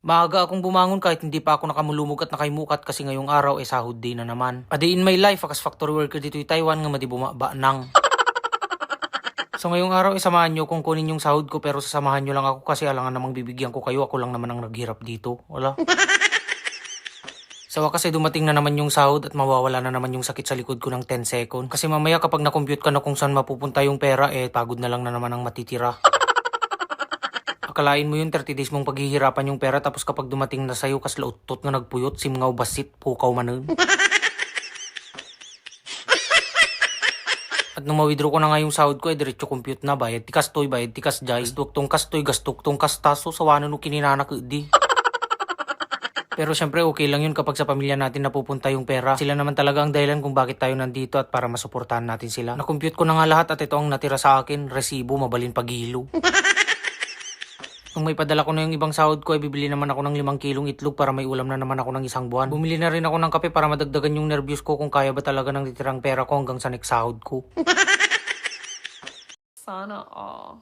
Maaga akong bumangon kahit hindi pa ako nakamulumog at nakaimukat kasi ngayong araw ay sahod day na naman. A day in my life, akas factory worker dito Taiwan nga madi bumaba nang. So ngayong araw samahan nyo kung kunin yung sahod ko pero sasamahan nyo lang ako kasi alangan namang bibigyan ko kayo. Ako lang naman ang naghirap dito. Wala. Sa wakas ay dumating na naman yung sahod at mawawala na naman yung sakit sa likod ko ng 10 second. Kasi mamaya kapag na-compute ka na kung saan mapupunta yung pera, pagod na lang na naman ang matitira. Akalain mo yung 30 days mong paghihirapan yung pera tapos kapag dumating na sa'yo kas lautot nga nagpuyot, simngaw basit, pukaw manun. At nung ma-withdraw ko na nga yung sahod ko, diretso compute na. Bayad ti kastoy, bayad ti kasjay. Gastuk tong kastoy, gastuk tong kastaso. Sawanan no kininanak di. Pero syempre okay lang yun kapag sa pamilya natin napupunta yung pera. Sila naman talaga ang dahilan kung bakit tayo nandito at para masuportahan natin sila. Na-compute ko na nga lahat at ito ang natira sa akin. Resibo, mabalin pagilo. Kung may padala ko na yung ibang sahod ko, bibili naman ako ng 5 kilong itlog para may ulam na naman ako ng isang buwan. Bumili na rin ako ng kape para madagdagan yung nervyos ko kung kaya ba talaga ng titirang pera ko hanggang sa next sahod ko. Sana all.